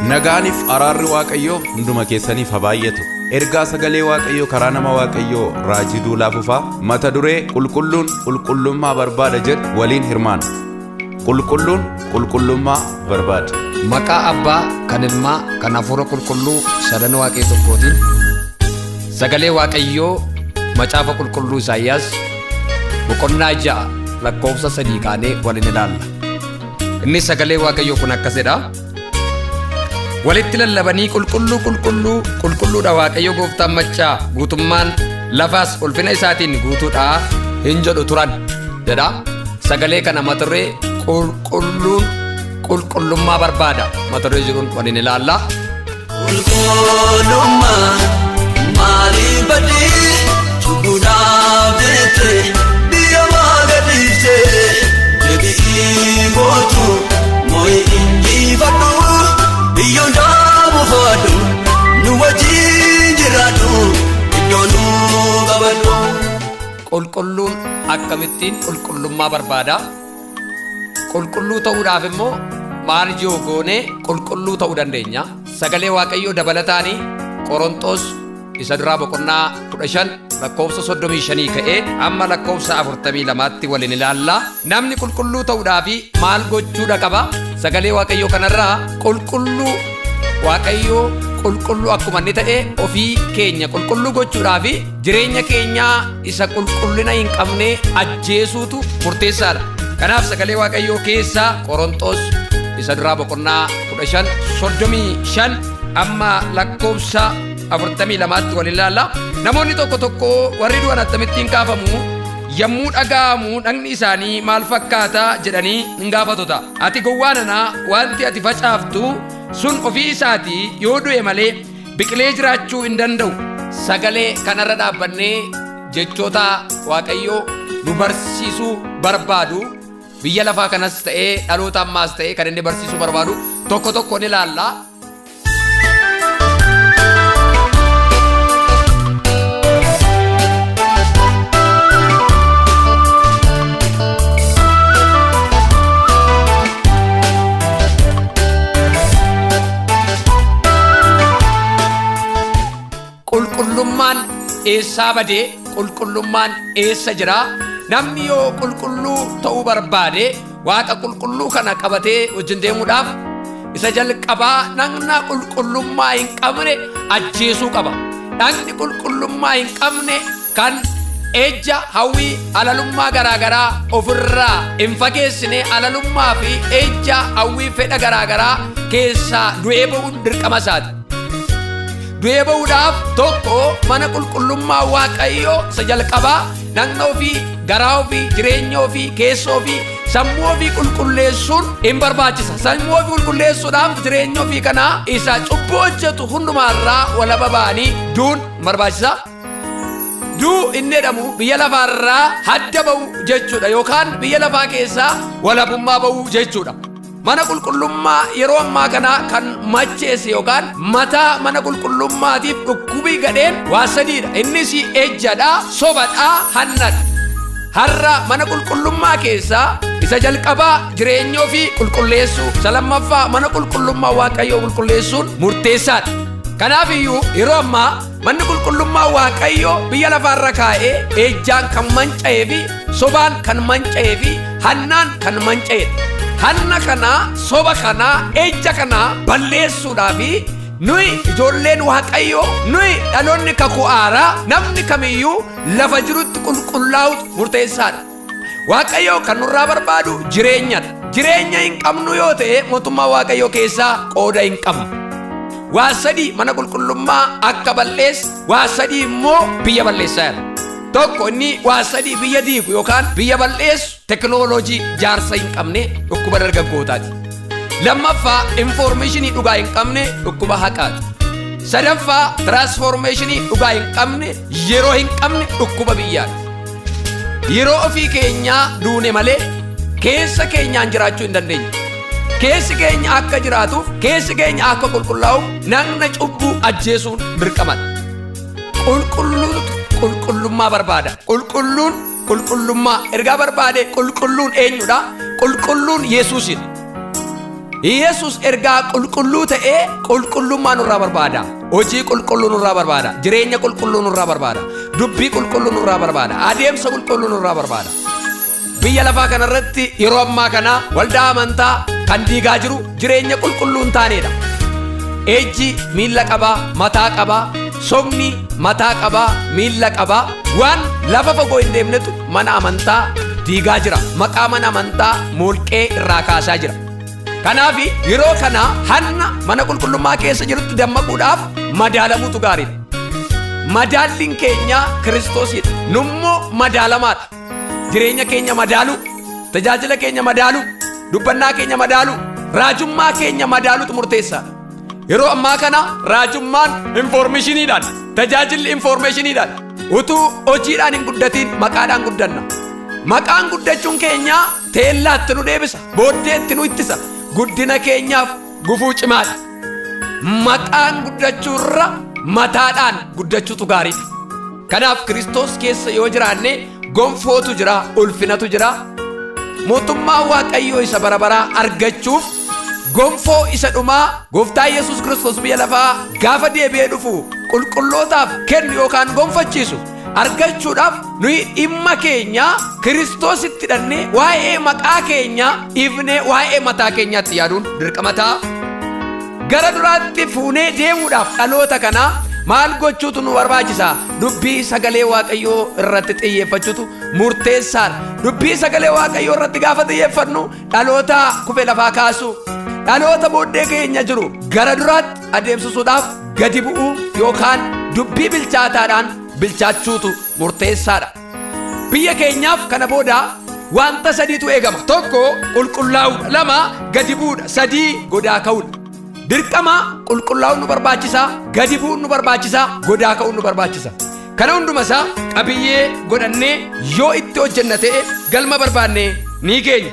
Nagaaniif araarri Waaqayyoo hunduma keessaniif haa baay'atu. Ergaa sagalee Waaqayyoo karaa nama Waaqayyoo raajii duulaa fufaa mata duree qulqulluun qulqullummaa barbaada jedhu waliin hirmaana. Qulqulluun qulqullummaa barbaada. Maqaa Abbaa, kan Ilmaa, kan Hafuura Qulqulluu sadan Waaqee tokkootiin sagalee Waaqayyoo macaafa qulqulluu Isaayyaas boqonnaa 6 lakkoofsa 3 kaanee waliin ilaalla. Inni sagalee Waaqayyoo kun akkas jedha: walitti lallabanii qulqulluu qulqulluu qulqulluudha Waaqayyo Gooftaan machaa, guutummaan lafaas ulfina isaatiin guutuudha hin jedhu turan jedha. Sagalee kana mata duree qulqulluun qulqullummaa barbaada mata duree jedhuun waliin ilaalla. Qulqullummaa maalii badii cubbuudhaaf jettee biyya magariisee deebi'ii gootu moo'ee injifadhu. Biyyoon daamu faadhu nu wajjin jiraadhu iddoo nu qabadhu. Qulqulluun akkamittiin qulqullummaa barbaada? Qulqulluu ta'uudhaaf immoo maal yoo goone qulqulluu ta'uu dandeenya? Sagalee Waaqayyoo dabalataanii Qorontos isa duraa boqonnaa 15 lakkoofsa 35 ka'ee amma lakkoofsa 42tti waliin ilaalla. Namni qulqulluu ta'uudhaaf maal gochuudha qaba? Sagalee Waaqayyoo kanarraa qulqulluu Waaqayyoo qulqulluu akkuma inni ta'e ofii keenya qulqulluu gochuudhaaf jireenya keenya isa qulqullina hin qabne ajjeesuutu murteessaadha. Kanaaf sagalee Waaqayyoo keessaa Qorontos isa duraa boqonnaa 15 amma lakkoofsa 42tti waliin ilaalla. Namoonni tokko warri du'an akkamittiin kaafamu? Yommuu dhaga'amu dhagni isaanii maal fakkaata jedhanii hin gaafatota. Ati gowwaanana wanti ati facaaftu sun ofii isaatii yoo du'e malee biqilee jiraachuu hin danda'u. Sagalee kanarra dhaabbannee jechoota Waaqayyoo nu barsiisuu barbaadu biyya lafaa kanas ta'ee dhaloota ammaas ta'ee kan inni barsiisuu barbaadu tokko ni ilaalla. Qulqullummaan eessaa badee? Qulqullummaan eessa jira? Namni yoo qulqulluu ta'uu barbaade Waaqa qulqulluu kana qabatee wajjin deemuudhaaf isa jalqabaa dhagna qulqullummaa hin qabne ajjeesuu qaba. Dhagni qulqullummaa hin qabne kan ejja hawwii alalummaa garaagaraa ofirraa hin fageessine alalummaa fi ejja hawwii fedha garaagaraa keessaa du'ee ba'uun dirqama isaati. Du'ee ba'uudhaaf tokko mana qulqullummaa Waaqayyoo isa jalqabaa dhagna ofii, garaa ofii, jireenya ofii, keessa ofii, sammuu ofii qulqulleessuun hin barbaachisa. Sammuu ofii qulqulleessuudhaaf jireenya ofii kanaa isa cubbuu hojjetu hundumaarraa walaba ba'anii duun barbaachisa. Duu inni jedhamu biyya lafaarraa hadda ba'u jechuudha yookaan biyya lafaa keessaa walabummaa ba'u jechuudha. Mana qulqullummaa yeroo ammaa kana kan macheesse yookaan mataa mana qulqullummaatiif dhukkubii gadheen waa sadiidha. Innis ejjadha, sobadha, hannadha. Har'a mana qulqullummaa keessaa isa jalqabaa jireenya ofii qulqulleessuu, isa lammaffaa mana qulqullummaa Waaqayyoo qulqulleessuun murteessaadha. Kanaaf iyyuu yeroo ammaa manni qulqullummaa Waaqayyoo biyya lafaarra kaa'ee ejjaan kan manca'ee fi sobaan kan manca'ee fi hannaan kan manca'edha. Hanna kana, soba kana, ejja kana balleessuudhaaf nuyi ijoolleen Waaqayyoo, nuyi dhaloonni kakuu haaraa namni kamiyyuu lafa jirutti qulqullaa'utu murteessaadha. Waaqayyoo kan nurraa barbaadu jireenyadha. Jireenya hin qabnu yoo ta'e mootummaa Waaqayyoo keessaa qooda hin qabnu. Waa sadii mana qulqullummaa akka balleessu, waa sadii immoo biyya balleessaa jira. Tokko inni waa sadii biyya diigu yookaan biyya balleessu teknooloojii jaarsa hin qabne dhukkuba dargaggootaati. Lammaffaa infoormeeshinii dhugaa hin qabne dhukkuba haqaati. Sadaffaa tiraansfoormeeshinii dhugaa hin qabne yeroo hin qabne dhukkuba biyyaati. Yeroo ofii keenyaa duune malee keessa keenyaan jiraachuu hin dandeenye. Keessi keenya akka jiraatuuf, keessi keenya akka qulqullaa'uuf nagna cubbuu ajjeesuun dirqamadha. Qulqullummaa barbaada. Qulqulluun qulqullummaa ergaa barbaade. Qulqulluun eenyudha? Qulqulluun Yesuusidha. Yesus ergaa qulqulluu ta'ee qulqullummaa nurraa barbaada. Hojii qulqulluu nurraa barbaada. Jireenya qulqulluu nurraa barbaada. Dubbii qulqulluu nurraa barbaada. Adeemsa qulqulluu nurraa barbaada. Biyya lafaa kanarratti yeroo ammaa kana waldaa amantaa kan diigaa jiru jireenya qulqulluu hin taanedha. Ejji miilla qabaa, mataa qabaa, somni mataa qabaa, miilla qabaa. Waan lafa fagoo hin deemnetu mana amantaa diigaa jira. Maqaa mana amantaa molqee irraa kaasaa jira. Kanaaf yeroo kana hanna mana qulqullummaa keessa jirutti dammaquudhaaf madaalamuutu gaariidha. Madaalliin keenya Kiristoosidha. Nummoo madaalamaadha. Jireenya keenya madaalu, tajaajila keenya madaalu, dubbannaa keenya madaalu, raajummaa keenya madaalutu murteessaadha. Yeroo ammaa kana raajummaan informeeshiniidhaan, tajaajilli informeeshiniidhaan, utuu hojiidhaan hin guddatiin maqaadhaan guddanna. Maqaan guddachuun keenya teellaatti nu deebisa, booddeetti nu ittisa. Guddina keenyaaf gufuu cimaadha. Maqaan guddachuurra mataadhaan guddachuutu gaariidha. Kanaaf Kiristoos keessa yoo jiraanne gonfootu jira, ulfinatu jira. Mootummaa Waaqayyoo isa barabaraa argachuuf gonfoo isa dhumaa Gooftaa Yesuus Kiristoos biyya lafaa gaafa deebi'ee dhufu qulqullootaaf kennu yookaan gonfachiisu argachuudhaaf nuyi dhimma keenya Kiristoositti hidhannee waa'ee maqaa keenya ifnee waa'ee mataa keenyaatti yaaduun dirqama ta'a. Gara duraatti fuunee deemuudhaaf dhaloota kanaa maal gochuutu nu barbaachisa? Dubbii sagalee Waaqayyoo irratti xiyyeeffachuutu murteessaadha. Dubbii sagalee Waaqayyoo irratti gaafa xiyyeeffannu dhaloota kufee lafaa kaasu, dhaloota booddee keenya jiru gara duraatti adeemsisuudhaaf gadi bu'uu yookaan dubbii bilchaataadhaan bilchaachuutu murteessaadha. Biyya keenyaaf kana booda wanta sadiitu eegama. Tokko qulqullaa'uudha, lama gadi bu'uudha, sadii godaa ka'uudha. Dirqama qulqullaa'uun nu barbaachisa, gadi bu'uun nu barbaachisa, godaa ka'uun nu barbaachisa. Kana hundumasaa qabiyyee godhannee yoo itti hojjenna ta'e galma barbaannee ni geenya.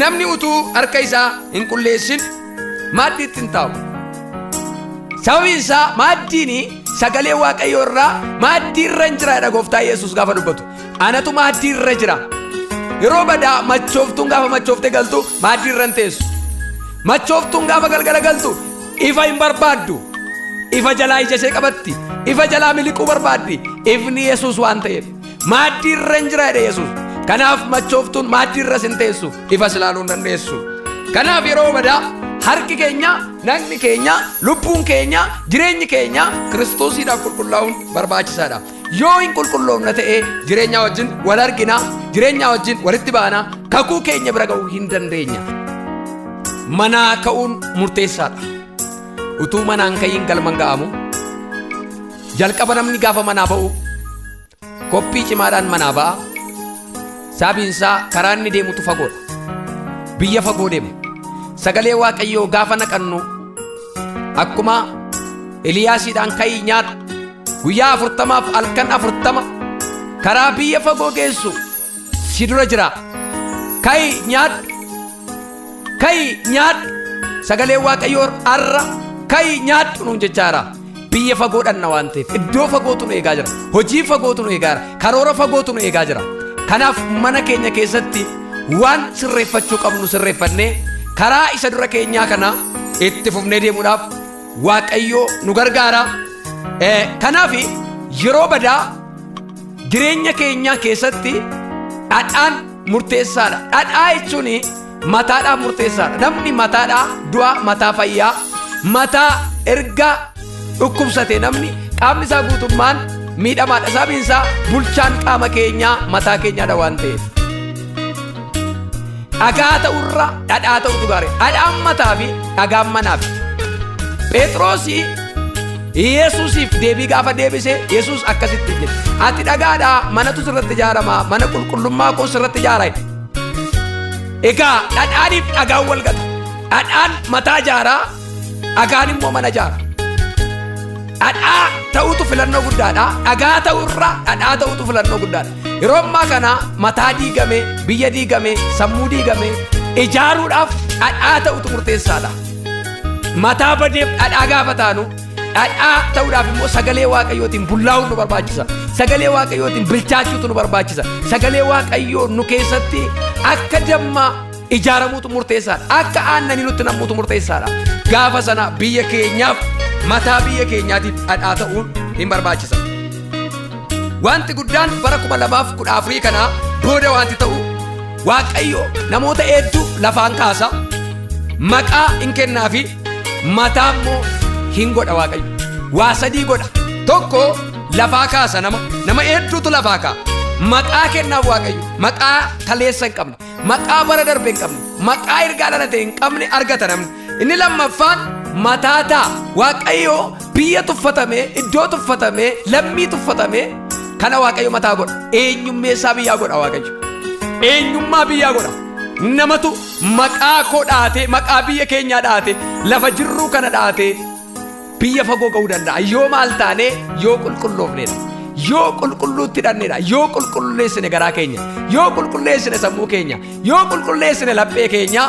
Namni utuu harka isaa hin qulleessin maaddiitti hin taa'u. Sababiin isaa maaddiin sagalee Waaqayyoo irraa maaddii irra hin jiraadha. Gooftaa Yesuus gaafa dubbatu anatu maaddii irra jira. Yeroo badaa machooftuun gaafa machooftee galtu maaddii irra hin teessu. Machooftuun gaafa galgala galtu ifa hin barbaaddu. Ifa jalaa ija ishee qabatti. Ifa jalaa miliquu barbaaddi. Ifni Yesuus waan ta'eef maaddii irra hin jiraadha Yesuus. Kanaaf machooftuun maaddii irra hin teessu. Ifa ilaaluu hin dandeessu. Kanaaf yeroo badaa harki keenya, nagni keenya, lubbuun keenya, jireenyi keenya Kiristoosiidhaaf qulqullaa'uun barbaachisaadha. Yoo hin qulqulloofne ta'e jireenya wajjin wal argina, jireenya wajjin walitti baana, kakuu keenya bira ga'uu hin dandeenya. Manaa ka'uun murteessaadha. Utuu manaan ka'iin galma hin ga'amu. Jalqaba namni gaafa manaa ba'u koppii cimaadhaan manaa ba'a. Sababiin isaa karaa inni deemutu fagoodha. Biyya fagoo deema. Sagalee Waaqayyoo gaafa naqannu akkuma Eliyaasiidhaan ka'ii nyaadhu guyyaa 40 halkan 40 karaa biyya fagoo geessu si dura jira. Ka'ii nyaadhu, ka'ii nyaadhu. Sagalee Waaqayyoo arra ka'ii nyaadhu nuun jechaara. Biyya fagoodhanna waan ta'eef iddoo fagootu nu eegaa jira. Hojii fagootu nu eegaa jira. Karoora fagootu nu eegaa jira. Kanaaf mana keenya keessatti waan sirreeffachuu qabnu sirreeffannee karaa isa dura keenyaa kana itti fufnee deemuudhaaf Waaqayyoo nu gargaara. Kanaaf yeroo badaa jireenya keenya keessatti dhadhaan murteessaadha. Dhadhaa jechuun mataadhaaf murteessaadha. Namni mataadhaa du'a mataa fayyaa, mataa erga dhukkubsate namni qaamni isaa guutummaan miidhamaadha. Sababiin isaa bulchaan qaama keenyaa mataa keenyaadha waan ta'eef. Dhagaa ta'urra dhadhaa ta'utu gaarii. Dhadhaan mataa fi dhagaan manaa fi Phexroosii Yesuusiif deebii gaafa deebise Yesuus akkasitti jedhe, ati dhagaadhaa manatu sirratti ijaarama, mana qulqullummaa koo sirratti ijaara. Egaa dhadhaaniif dhagaan wal gata. Dhadhaan mataa ijaaraa, dhagaan immoo mana ijaara. Dhadhaa ta'utu filannoo guddaadha. Dhagaa ta'urra dhadhaa ta'utu filannoo guddaadha. Yeroo ammaa kana mataa diigame, biyya diigame, sammuu diigame ijaaruudhaaf dhadhaa ta'utu murteessaadha. Mataa badeef dhadhaa gaafa taanu dhadhaa ta'uudhaaf immoo sagalee Waaqayyootiin bullaa'uun nu barbaachisa. Sagalee Waaqayyootiin bilchaachuutu nu barbaachisa. Sagalee Waaqayyoo nu keessatti akka damma ijaaramuutu murteessaadha. Akka aannanii nutti nammuutu murteessaadha. Gaafa sana biyya keenyaaf mataa biyya keenyaatiif dhadhaa ta'uun hin barbaachisa. Wanti guddaan bara 2014 kanaa booda wanti ta'u Waaqayyo namoota hedduu lafaan kaasa, maqaa hin kennaa fi mataa immoo hin godha. Waaqayyo waa sadii godha. Tokko lafaa kaasa, nama hedduutu lafaa kaa. Maqaa kennaaf Waaqayyo, maqaa kaleessa hin qabne, maqaa bara darbe hin qabne, maqaa ergaa dhalate hin qabne argata namni. Inni lammaffaan mataa ta'a. Waaqayyo biyya tuffatame, iddoo tuffatame, lammii tuffatame kana Waaqayyo mataa godha. Eenyummeessaa biyyaa godha Waaqayyo. Eenyummaa biyyaa godha. Namatu maqaa koo dhaate, maqaa biyya keenyaa dhaate, lafa jirruu kana dhaate biyya fagoo ga'uu danda'a. Yoo maal taane, yoo qulqulloofnedha, yoo qulqulluutti hidhannedha, yoo qulqulleessine garaa keenya, yoo qulqulleessine sammuu keenya, yoo qulqulleessine laphee keenya,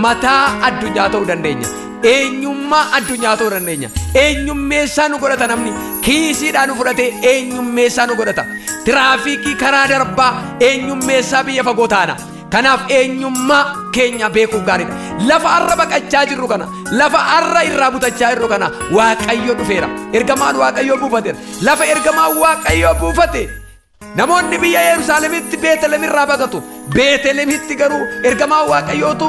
mataa addunyaa ta'uu dandeenya. Eenyummaa addunyaa ta'uu dandeenya. Eenyummeessaa nu godhata namni. Kiisiidhaan nu fudhatee eenyummeessaa nu godhata. Tiraafikii karaa darbaa eenyummeessaa biyya fagoo taana. Kanaaf eenyummaa keenya beekuuf gaariidha. Lafa arra baqachaa jirru kana, lafa arra irraa butachaa jirru kana Waaqayyo dhufeera. Ergamaan Waaqayyo buufateera. Lafa ergamaan Waaqayyo buufate namoonni biyya Yerusaalemitti Beetelem irraa baqatu. Beetelemitti garuu ergamaan Waaqayyootu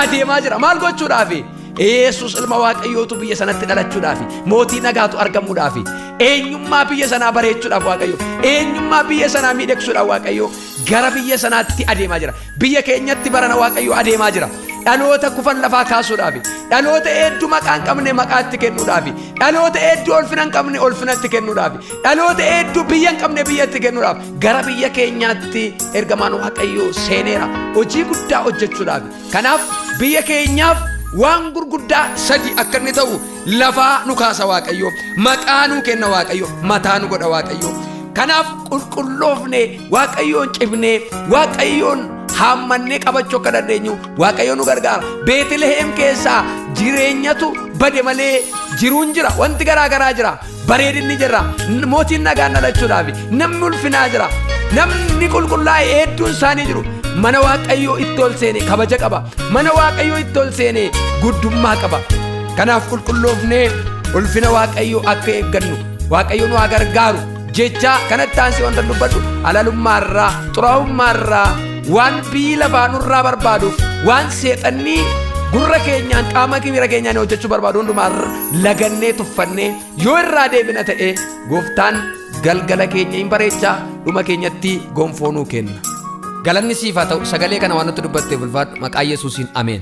adeemaa jira. Maal gochuudhaafi? Yesus ilma Waaqayyootu biyya sanatti dhalachuudhaafi, mootii nagaatu argamuudhaafi, eenyummaa biyya sanaa bareechuudhaaf Waaqayyo, eenyummaa biyya sanaa miidhagsuudhaaf Waaqayyo gara biyya sanaatti adeemaa jira. Biyya keenyatti barana Waaqayyo adeemaa jira. Dhaloota kufan lafaa kaasuudhaafi, dhaloota hedduu maqaa hin qabne maqaatti kennuudhaafi, dhaloota hedduu ulfina hin qabne ulfinatti kennuudhaafi, dhaloota hedduu biyya hin qabne biyyatti kennuudhaaf gara biyya keenyaatti ergamaan Waaqayyo seeneera hojii guddaa hojjechuudhaafi. Kanaaf biyya keenyaaf waan gurguddaa sadi akka inni ta'u lafaa nu kaasa Waaqayyo, maqaa nu kenna Waaqayyo, mataa nu godha Waaqayyo. Kanaaf qulqulloofne Waaqayyoon cibne, Waaqayyoon haammannee qabachuu akka dandeenyu Waaqayyo nu gargaara. Beetlehem keessaa jireenyatu bade malee jiruun jira, wanti garaa garaa jira, bareedinni jira, mootiin nagaan dhalachuudhaafi namni ulfinaa jira, namni qulqullaa'e hedduun isaanii jiru. Mana Waaqayyoo itti ol seene kabaja qaba. Mana Waaqayyoo itti ol seene guddummaa qaba. Kanaaf qulqulloofnee ulfina Waaqayyoo akka eeggannu Waaqayyo nu haa gargaaru. Jecha kanatti aansee wanta dubbadhu halalummaarraa, xuraa'ummaarraa, waan biyyi lafaa nurraa barbaaduuf, waan seexanni gurra keenyaan qaama miira keenyaan hojjechuu barbaadu hundumaarra lagannee tuffannee yoo irraa deebina ta'e Gooftaan galgala keenya hin bareechaa, dhuma keenyatti gonfoo nuu kenna. Galanni siif haa ta'u. Sagalee kana waan nutti dubbatteef ulfaadhu. Maqaa Yesuusiin ameen.